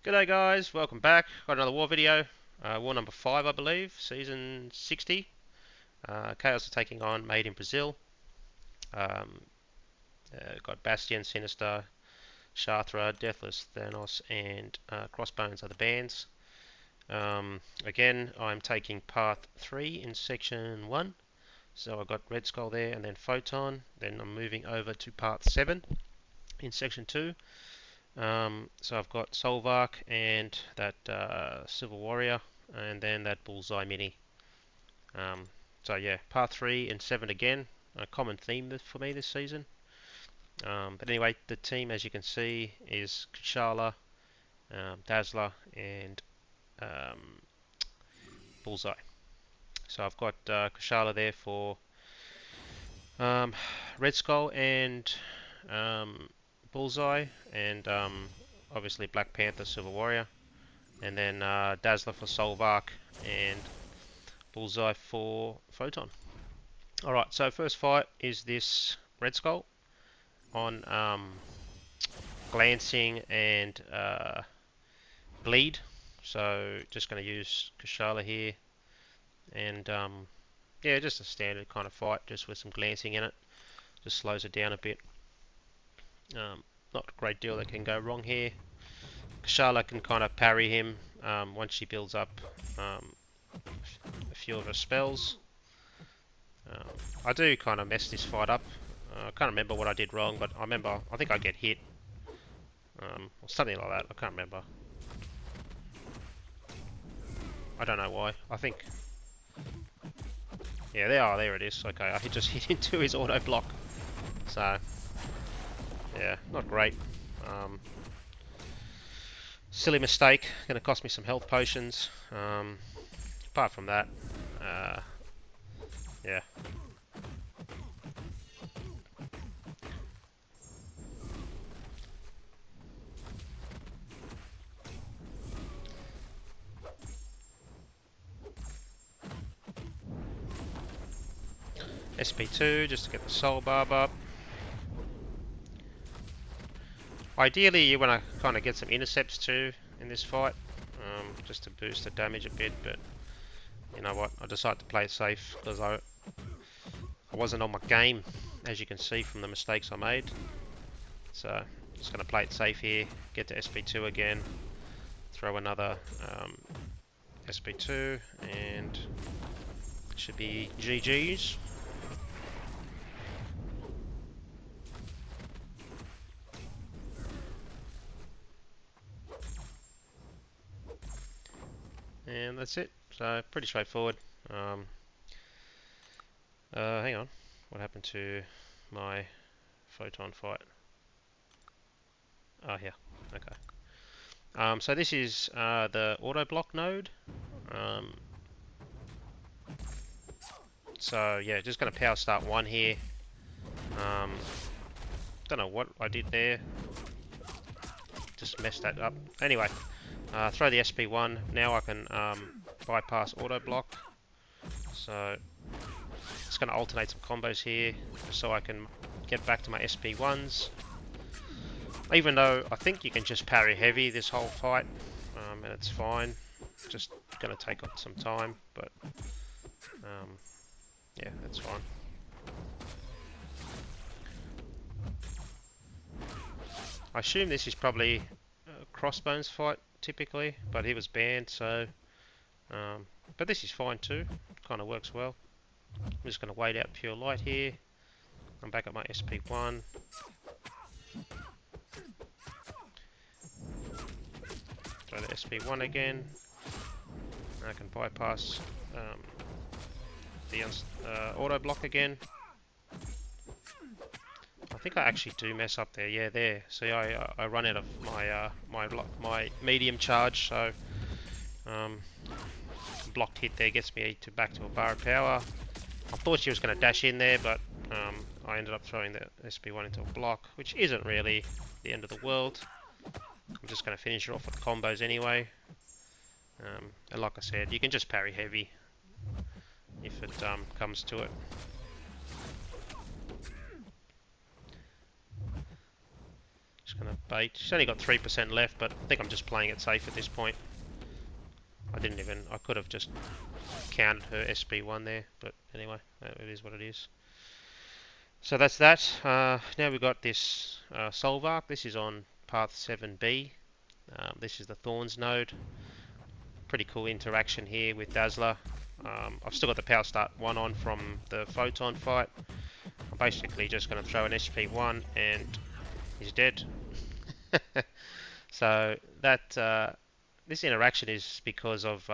G'day guys, welcome back. Got another war video. War number 5 I believe, season 60. Chaos are taking on Made in Brazil. Um, got Bastion, Sinister, Chartra, Deathless, Thanos and Crossbones are the bands. Again, I'm taking part 3 in section 1. So I've got Red Skull there and then Photon. Then I'm moving over to part 7 in section 2. So I've got Solvark and that Civil Warrior, and then that Bullseye Mini. So yeah, part 3 and 7 again, a common theme for me this season. But anyway, the team, as you can see, is Kushala, Dazzler, and um, Bullseye. So I've got Kushala there for Red Skull and Bullseye, and obviously Black Panther, Silver Warrior. And then Dazzler for Solvark and Bullseye for Photon. Alright, so first fight is this Red Skull on Glancing and Bleed. So just going to use Kushala here. And yeah, just a standard kind of fight, just with some glancing in it. Just slows it down a bit. Not a great deal that can go wrong here. Kushala can kind of parry him once she builds up a few of her spells. I do kind of mess this fight up. I can't remember what I did wrong, but I think I get hit. Or something like that, I can't remember. I don't know why. I think... Yeah, there it is. Okay, I just hit into his auto block. So, yeah, not great. Silly mistake, gonna cost me some health potions. Apart from that, yeah. SP2 just to get the soul barb up. Ideally, you want to kind of get some intercepts too in this fight, just to boost the damage a bit. But you know what? I decided to play it safe because I wasn't on my game, as you can see from the mistakes I made. So just going to play it safe here. Get to SP2 again. Throw another SP2, and it should be GG's. And that's it. So pretty straightforward. Hang on. What happened to my Photon fight? Oh, yeah. Okay. So this is the auto block node. So yeah, just going to power start 1 here. Don't know what I did there. Just messed that up. Anyway, throw the SP1. Now I can bypass auto block. So it's going to alternate some combos here, so I can get back to my SP1s. Even though I think you can just parry heavy this whole fight, and it's fine. Just going to take up some time, but yeah, that's fine. I assume this is probably a Crossbones fight typically, but he was banned, so but this is fine too. Kind of works well. I'm just going to wait out Pure Light here. I'm back at my SP1. Throw the SP1 again. I can bypass the auto block again. I think I actually do mess up there. Yeah, there. See, I run out of my my medium charge, so blocked hit there gets me back to a bar of power. I thought she was going to dash in there, but I ended up throwing the SP1 into a block, which isn't really the end of the world. I'm just going to finish her off with combos anyway. And like I said, you can just parry heavy if it comes to it. Just Just gonna bait. She's only got 3% left, but I think I'm just playing it safe at this point. I could have just counted her SP1 there, but anyway, it is what it is. So that's that. Now we've got this Solvark. This is on path 7B. This is the Thorns node. Pretty cool interaction here with Dazzler. I've still got the Power Start 1 on from the Photon fight. I'm basically just going to throw an SP1 and he's dead. So that this interaction is because of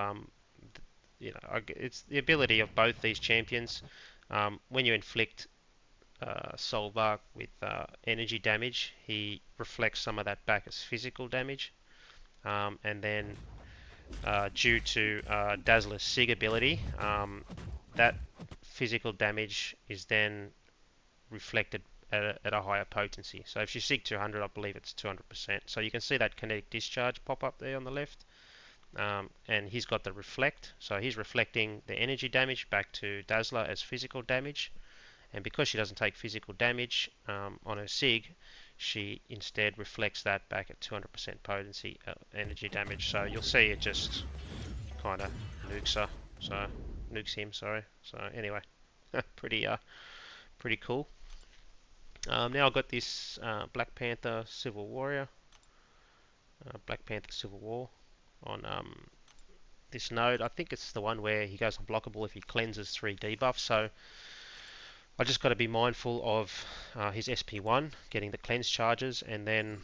it's the ability of both these champions. When you inflict Solvark with energy damage, he reflects some of that back as physical damage, and then due to Dazzler's Sig ability, that physical damage is then reflected at a higher potency. So if she Sig 200, I believe it's 200%. So you can see that kinetic discharge pop up there on the left. And he's got the reflect, so he's reflecting the energy damage back to Dazzler as physical damage. And because she doesn't take physical damage on her Sig, she instead reflects that back at 200% potency energy damage. So you'll see it just kind of nukes her. So nukes him, sorry. So anyway, pretty cool. Now I've got this Black Panther Civil Warrior, Black Panther Civil War on this node. I think it's the one where he goes unblockable if he cleanses 3 debuffs. So I just got to be mindful of his SP1 getting the cleanse charges, and then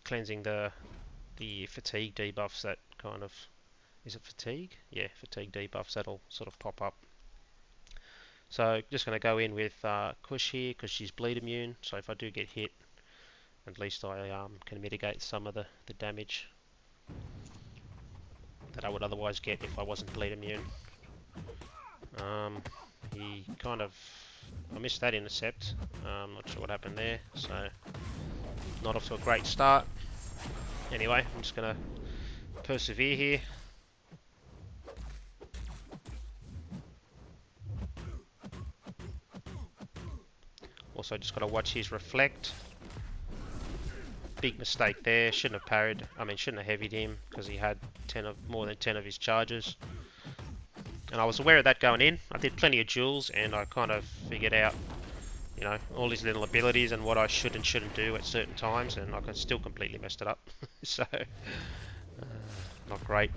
cleansing the fatigue debuffs that kind of, is it fatigue? Yeah, fatigue debuffs that'll sort of pop up. So just going to go in with Kush here because she's bleed immune. So if I do get hit, at least I can mitigate some of the damage that I would otherwise get if I wasn't bleed immune. He kind of, I missed that intercept. Not sure what happened there. So not off to a great start. Anyway, I'm just going to persevere here. Also just got to watch his reflect. Big mistake there. Shouldn't have parried. I mean, shouldn't have heavied him because he had more than 10 of his charges. And I was aware of that going in. I did plenty of duels and I kind of figured out, all his little abilities and what I should and shouldn't do at certain times, and I still completely messed it up. So, not great.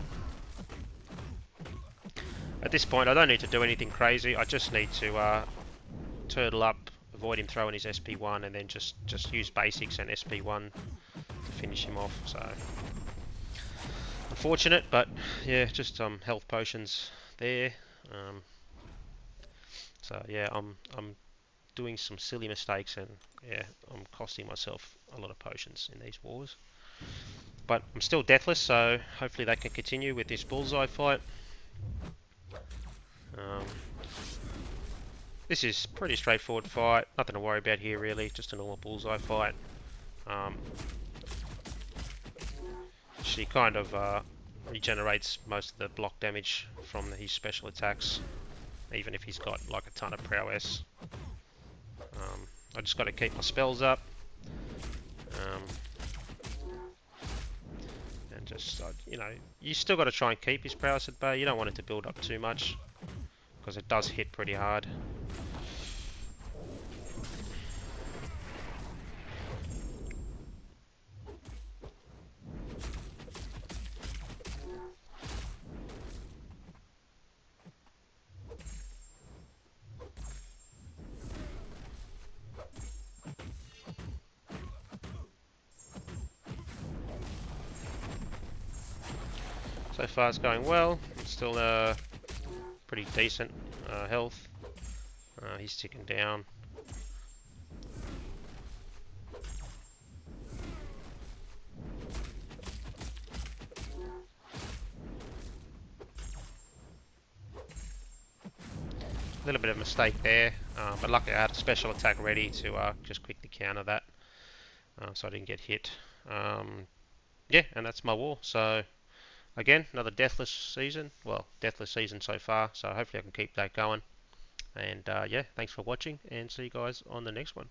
At this point, I don't need to do anything crazy. I just need to turtle up, avoid him throwing his SP1, and then just use basics and SP1 to finish him off. So, unfortunate, but yeah, just some health potions there. So yeah, I'm doing some silly mistakes, and yeah, I'm costing myself a lot of potions in these wars. But I'm still deathless, so hopefully that can continue with this bullseye fight. This is pretty straightforward fight, nothing to worry about here really, just a normal bullseye fight. She kind of regenerates most of the block damage from his special attacks, even if he's got like a ton of prowess. I just got to keep my spells up, and just you still got to try and keep his prowess at bay. You don't want it to build up too much because it does hit pretty hard. So far it's going well. It's still pretty decent health. He's ticking down. A little bit of a mistake there, but luckily I had a special attack ready to just quickly counter that, so I didn't get hit. Yeah, and that's my war. So again, another deathless season. Well, deathless season so far, so hopefully I can keep that going. And yeah, thanks for watching, and see you guys on the next one.